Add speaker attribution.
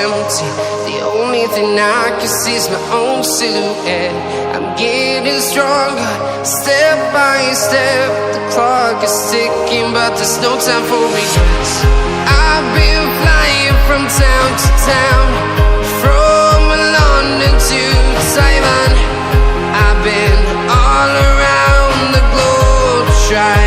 Speaker 1: empty. The only thing I can see is my own silhouette. I'm getting stronger, step by step. The clock is ticking, but there's no time for regrets. I've been flying from town to town, from London to Taiwan. I've been all around the globe, trying